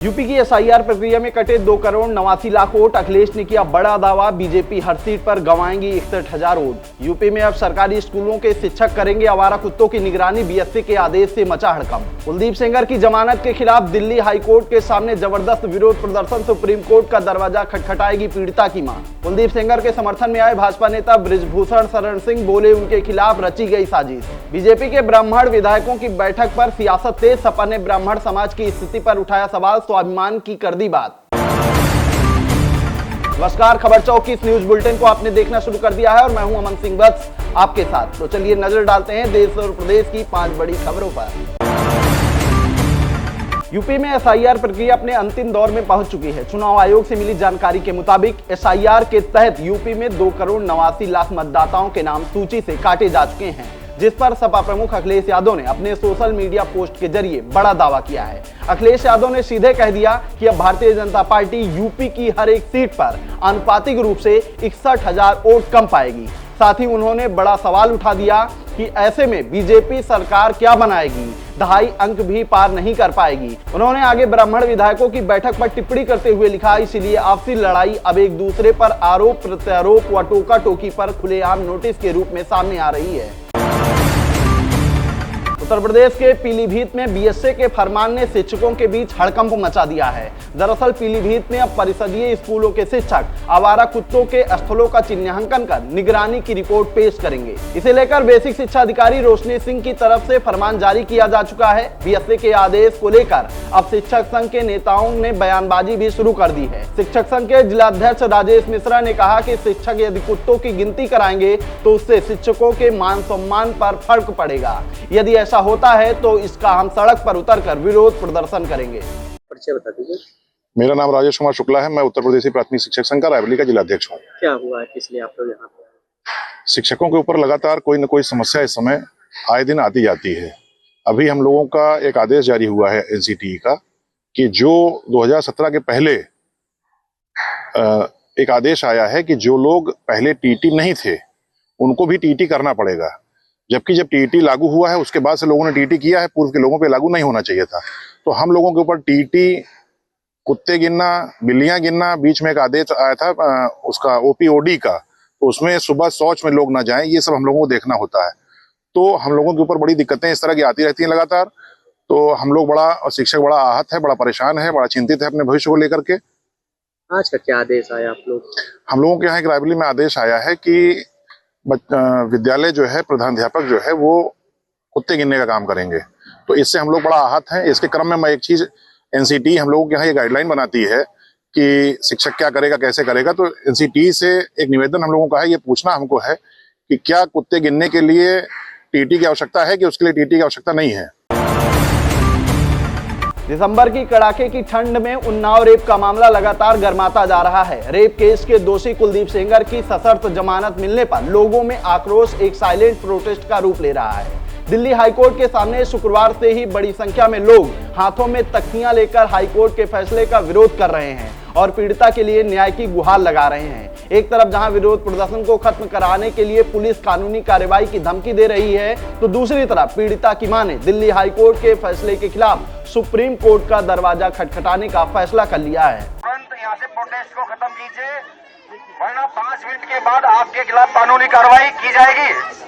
UP की SIR प्रक्रिया में कटे 2 करोड़ 89 लाख वोट। अखिलेश ने किया बड़ा दावा, बीजेपी हर सीट पर गंवाएंगी 61,000 वोट। यूपी में अब सरकारी स्कूलों के शिक्षक करेंगे आवारा कुत्तों की निगरानी, बीएससी के आदेश से मचा हड़कंप। कुलदीप सेंगर की जमानत के खिलाफ दिल्ली हाईकोर्ट के सामने जबरदस्त विरोध प्रदर्शन, सुप्रीम कोर्ट का दरवाजा खटखटाएगी पीड़िता की मां। कुलदीप सेंगर के समर्थन में आए भाजपा नेता बृजभूषण शरण सिंह बोले, उनके खिलाफ रची गई साजिश। बीजेपी के ब्राह्मण विधायकों की बैठक पर सियासत तेज, सपा ने ब्राह्मण समाज की स्थिति पर उठाया सवाल, स्वाभिमान की कर दी बात। नमस्कार, खबर चौक की इस न्यूज बुलेटिन को आपने देखना शुरू कर दिया है और मैं हूं अमन सिंह वत्स आपके साथ। तो चलिए नजर डालते हैं देश और प्रदेश की 5 बड़ी खबरों पर। यूपी में एसआईआर प्रक्रिया अपने अंतिम दौर में पहुंच चुकी है। चुनाव आयोग से मिली जानकारी के मुताबिक एसआईआर के तहत यूपी में 2 करोड़ 89 लाख मतदाताओं के नाम सूची से काटे जा चुके हैं, जिस पर सपा प्रमुख अखिलेश यादव ने अपने सोशल मीडिया पोस्ट के जरिए बड़ा दावा किया है। अखिलेश यादव ने सीधे कह दिया कि अब भारतीय जनता पार्टी यूपी की हर एक सीट पर आनुपातिक रूप से 61,000 वोट कम पाएगी। साथ ही उन्होंने बड़ा सवाल उठा दिया कि ऐसे में बीजेपी सरकार क्या बनाएगी, 2.5 अंक भी पार नहीं कर पाएगी। उन्होंने आगे ब्राह्मण विधायकों की बैठक पर टिप्पणी करते हुए लिखा, इसीलिए आपसी लड़ाई अब एक दूसरे पर आरोप प्रत्यारोप व टोका टोकी पर खुलेआम नोटिस के रूप में सामने आ रही है। उत्तर प्रदेश के पीलीभीत में बीएससी के फरमान ने शिक्षकों के बीच हड़कंप मचा दिया है। दरअसल पीलीभीत में अब परिषदीय स्कूलों के शिक्षक आवारा कुत्तों के स्थलों का चिन्हांकन कर निगरानी की रिपोर्ट पेश करेंगे। इसे लेकर बेसिक शिक्षा अधिकारी रोशनी सिंह की तरफ से फरमान जारी किया जा चुका है। बीएससी के आदेश को लेकर अब शिक्षक संघ के नेताओं ने बयानबाजी भी शुरू कर दी है। शिक्षक संघ के जिलाध्यक्ष राजेश मिश्रा ने कहा कि शिक्षक यदि कुत्तों की गिनती कराएंगे तो उससे शिक्षकों के मान सम्मान पर फर्क पड़ेगा। यदि ऐसा होता है तो इसका हम सड़क पर उतरकर विरोध प्रदर्शन करेंगे। परिचय बता दीजिए। मेरा नाम राजेश कुमार शुक्ला है। मैं उत्तर प्रदेशी प्राथमिक शिक्षक संघ का रायबरेली का जिलाध्यक्ष हूँ। क्या हुआ है, इसलिए आप लोग यहाँ पे? शिक्षकों के ऊपर लगातार कोई न कोई समस्या इस समय आए दिन आती जाती है। अभी हम लोगों का एक आदेश जारी हुआ है एनसीटीई का कि जो 2017 के पहले एक आदेश आया है कि जो लोग पहले टीटी नहीं थे उनको भी टीटी करना पड़ेगा, जबकि जब टीटी लागू हुआ है उसके बाद से लोगों ने टीटी किया है, पूर्व के लोगों पे लागू नहीं होना चाहिए था। तो हम लोगों के ऊपर टीटी, कुत्ते गिनना, बिल्लियां गिनना, बीच में एक आदेश आया था उसका ओपीओडी का, तो उसमें सुबह शौच में लोग ना जाएं, ये सब हम लोगों को देखना होता है। तो हम लोगों के ऊपर बड़ी दिक्कतें इस तरह की आती रहती हैं लगातार। तो हम लोग शिक्षक बड़ा आहत है, बड़ा परेशान है, बड़ा चिंतित है अपने भविष्य को लेकर के। आज का क्या आदेश आया आप लोग? हम लोगों के यहाँ एक रायबरेली में आदेश आया है कि विद्यालय जो है, प्रधानाध्यापक जो है वो कुत्ते गिनने का काम करेंगे। तो इससे हम लोग बड़ा आहत हैं। इसके क्रम में मैं एक चीज, एनसीटीई हम लोगों के यहाँ ये गाइडलाइन बनाती है कि शिक्षक क्या करेगा, कैसे करेगा। तो एनसीटीई से एक निवेदन हम लोगों का है, ये पूछना हमको है कि क्या कुत्ते गिनने के लिए टीटी की आवश्यकता है कि उसके लिए टीटी की आवश्यकता नहीं है। दिसंबर की कड़ाके की ठंड में उन्नाव रेप का मामला लगातार गर्माता जा रहा है। रेप केस के दोषी कुलदीप सेंगर की सशर्त जमानत मिलने पर लोगों में आक्रोश एक साइलेंट प्रोटेस्ट का रूप ले रहा है। दिल्ली हाईकोर्ट के सामने शुक्रवार से ही बड़ी संख्या में लोग हाथों में तख्तियां लेकर हाईकोर्ट के फैसले का विरोध कर रहे हैं और पीड़िता के लिए न्याय की गुहार लगा रहे हैं। एक तरफ जहां विरोध प्रदर्शन को खत्म कराने के लिए पुलिस कानूनी कार्रवाई की धमकी दे रही है, तो दूसरी तरफ पीड़िता की मां ने दिल्ली हाईकोर्ट के फैसले के खिलाफ सुप्रीम कोर्ट का दरवाजा खटखटाने का फैसला कर लिया है। तुरंत यहाँ से प्रोटेस्ट को खत्म कीजिए, वरना 5 मिनट के बाद आपके खिलाफ कानूनी कार्रवाई की जाएगी।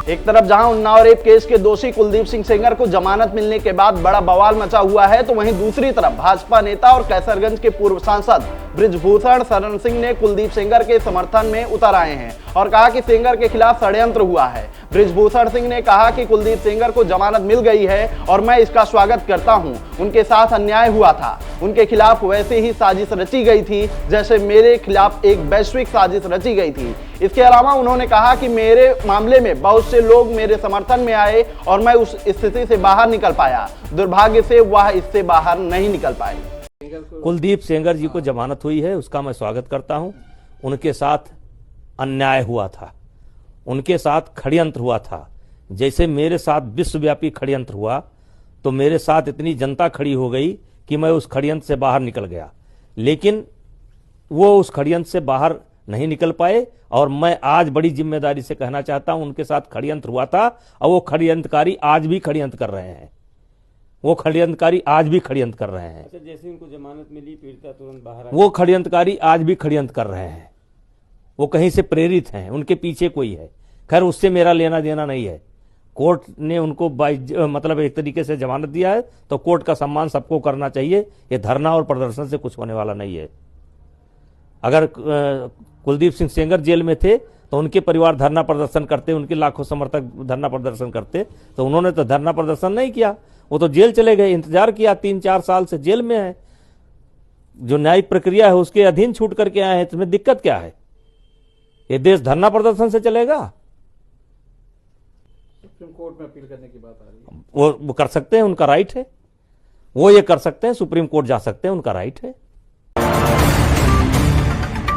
एक तरफ जहां उन्नाव रेप केस के दोषी कुलदीप सिंह सेंगर को जमानत मिलने के बाद बड़ा बवाल मचा हुआ है, तो वहीं दूसरी तरफ भाजपा नेता और कैसरगंज के पूर्व सांसद बृजभूषण शरण सिंह ने कुलदीप सेंगर के समर्थन में उतर आए हैं और कहा कि सेंगर के खिलाफ षड्यंत्र हुआ है। बृजभूषण सिंह ने कहा कि कुलदीप सेंगर को जमानत मिल गई है और मैं इसका स्वागत करता हूं। उनके साथ अन्याय हुआ था, उनके खिलाफ वैसे ही साजिश रची गई थी जैसे मेरे खिलाफ एक वैश्विक साजिश रची गई थी। इसके अलावा उन्होंने कहा कि मेरे मामले में बहुत से लोग मेरे समर्थन में आए और मैं उस स्थिति से बाहर निकल पाया। दुर्भाग्य से वह इससे बाहर नहीं निकल पाए। कुलदीप सेंगर जी को जमानत हुई है, उसका मैं स्वागत करता हूं। उनके साथ अन्याय हुआ था, उनके साथ षड्यंत्र हुआ था। जैसे मेरे साथ विश्वव्यापी षड्यंत्र हुआ तो मेरे साथ इतनी जनता खड़ी हो गई कि मैं उस षड्यंत्र से बाहर निकल गया, लेकिन वो उस षड्यंत्र से बाहर नहीं निकल पाए। और मैं आज बड़ी जिम्मेदारी से कहना चाहता हूं, उनके साथ षड्यंत्र हुआ था और वो षड्यंत्रकारी आज भी षड्यंत्र कर रहे हैं, वो षड्यंत्रकारी आज भी षड्यंत्र कर रहे हैं। जैसे उनको जमानत मिली, पीड़िता तुरंत बाहर वो षड्यंत्रकारी आज भी षड्यंत्र कर रहे हैं, वो कहीं से प्रेरित हैं, उनके पीछे कोई है। खैर उससे मेरा लेना देना नहीं है, कोर्ट ने उनको मतलब एक तरीके से जमानत दिया है तो कोर्ट का सम्मान सबको करना चाहिए। ये धरना और प्रदर्शन से कुछ होने वाला नहीं है। अगर कुलदीप सिंह सेंगर जेल में थे तो उनके परिवार धरना प्रदर्शन करते, उनके लाखों समर्थक धरना प्रदर्शन करते, तो उन्होंने तो धरना प्रदर्शन नहीं किया, वो तो जेल चले गए, इंतजार किया, 3-4 साल से जेल में है। जो न्यायिक प्रक्रिया है उसके अधीन छूट करके आए हैं, तुम्हें दिक्कत क्या है? ये देश धरना प्रदर्शन से चलेगा? सुप्रीम कोर्ट में अपील करने की बात आ रही है। वो कर सकते हैं, उनका राइट है, वो ये कर सकते हैं, सुप्रीम कोर्ट जा सकते हैं, उनका राइट है।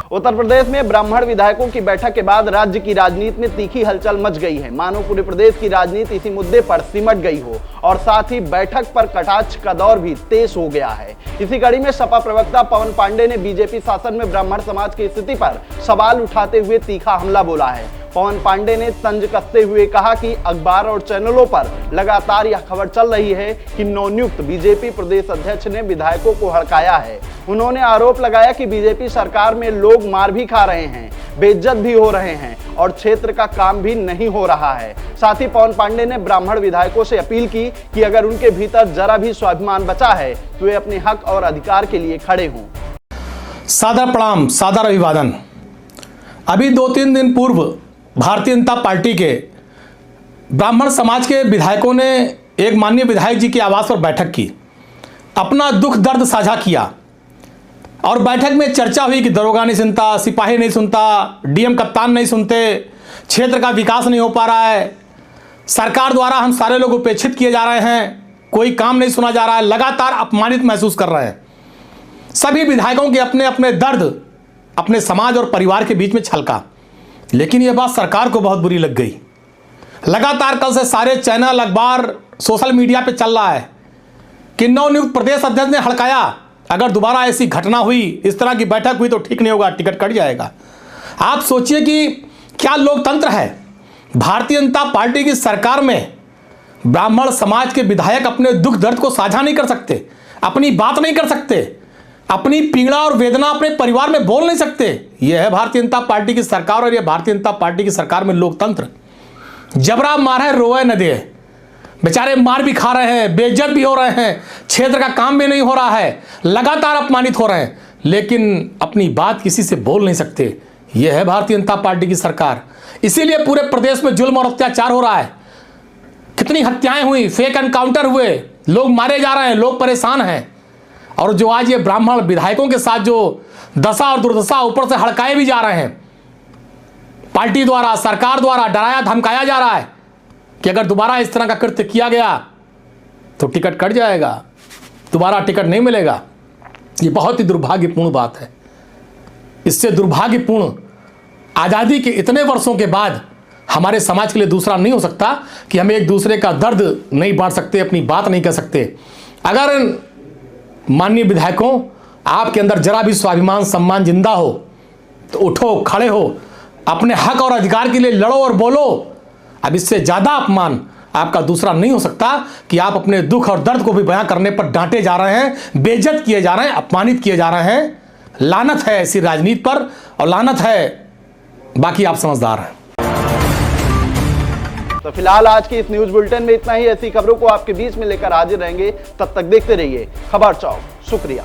उत्तर प्रदेश में ब्राह्मण विधायकों की बैठक के बाद राज्य की राजनीति में तीखी हलचल मच गई है। मानो पूरे प्रदेश की राजनीति इसी मुद्दे पर सिमट गई हो और साथ ही बैठक पर कटाक्ष का दौर भी तेज हो गया है। इसी कड़ी में सपा प्रवक्ता पवन पांडे ने बीजेपी शासन में ब्राह्मण समाज की स्थिति पर सवाल उठाते हुए तीखा हमला बोला है। पवन पांडे ने तंज कसते हुए कहा कि अखबार और चैनलों पर लगातार यह खबर चल रही है कि नवनियुक्त बीजेपी प्रदेश अध्यक्ष ने विधायकों को हड़काया है। उन्होंने आरोप लगाया कि बीजेपी सरकार में लोग मार भी खा रहे हैं, बेइज्जत भी हो रहे हैं और क्षेत्र का काम भी नहीं हो रहा है। साथ ही पवन पांडे ने ब्राह्मण विधायकों से अपील की कि अगर उनके भीतर जरा भी स्वाभिमान बचा है तो वे अपने हक और अधिकार के लिए खड़े हों। सादर प्रणाम, सादर अभिवादन। अभी 2-3 दिन पूर्व भारतीय जनता पार्टी के ब्राह्मण समाज के विधायकों ने एक माननीय विधायक जी के आवास पर बैठक की, अपना दुख दर्द साझा किया और बैठक में चर्चा हुई कि दरोगा नहीं सुनता, सिपाही नहीं सुनता, डीएम कप्तान नहीं सुनते, क्षेत्र का विकास नहीं हो पा रहा है, सरकार द्वारा हम सारे लोग उपेक्षित किए जा रहे हैं, कोई काम नहीं सुना जा रहा है, लगातार अपमानित महसूस कर रहे हैं। सभी विधायकों के अपने अपने दर्द अपने समाज और परिवार के बीच में छलका, लेकिन यह बात सरकार को बहुत बुरी लग गई। लगातार कल से सारे चैनल, अखबार, सोशल मीडिया पे चल रहा है कि नवनियुक्त प्रदेश अध्यक्ष ने हड़काया, अगर दोबारा ऐसी घटना हुई, इस तरह की बैठक हुई तो ठीक नहीं होगा, टिकट कट जाएगा। आप सोचिए कि क्या लोकतंत्र है। भारतीय जनता पार्टी की सरकार में ब्राह्मण समाज के विधायक अपने दुख दर्द को साझा नहीं कर सकते, अपनी बात नहीं कर सकते, अपनी पीड़ा और वेदना अपने परिवार में बोल नहीं सकते। यह है भारतीय जनता पार्टी की सरकार और यह भारतीय जनता पार्टी की सरकार में लोकतंत्र। जबरा मार है, रोए न दे, बेचारे मार भी खा रहे हैं, बेइज्जत भी हो रहे हैं, क्षेत्र का काम भी नहीं हो रहा है, लगातार अपमानित हो रहे हैं, लेकिन अपनी बात किसी से बोल नहीं सकते। यह है भारतीय जनता पार्टी की सरकार। इसीलिए पूरे प्रदेश में जुल्म और अत्याचार हो रहा है। कितनी हत्याएं हुई, फेक एनकाउंटर हुए, लोग मारे जा रहे हैं, लोग परेशान हैं। और जो आज ये ब्राह्मण विधायकों के साथ जो दशा और दुर्दशा, ऊपर से हड़काए भी जा रहे हैं, पार्टी द्वारा, सरकार द्वारा डराया धमकाया जा रहा है कि अगर दोबारा इस तरह का कृत्य किया गया तो टिकट कट जाएगा, दोबारा टिकट नहीं मिलेगा। ये बहुत ही दुर्भाग्यपूर्ण बात है। इससे दुर्भाग्यपूर्ण आज़ादी के इतने वर्षों के बाद हमारे समाज के लिए दूसरा नहीं हो सकता कि हम एक दूसरे का दर्द नहीं बांट सकते, अपनी बात नहीं कह सकते। अगर माननीय विधायकों, आपके अंदर जरा भी स्वाभिमान, सम्मान जिंदा हो तो उठो, खड़े हो, अपने हक और अधिकार के लिए लड़ो और बोलो। अब इससे ज़्यादा अपमान आपका दूसरा नहीं हो सकता कि आप अपने दुख और दर्द को भी बयां करने पर डांटे जा रहे हैं, बेइज्जत किए जा रहे हैं, अपमानित किए जा रहे हैं। लानत है ऐसी राजनीति पर और लानत है, बाकी आप समझदार हैं। तो फिलहाल आज की इस न्यूज बुलेटिन में इतना ही। ऐसी खबरों को आपके बीच में लेकर हाजिर रहेंगे, तब तक देखते रहिए खबर चौक। शुक्रिया।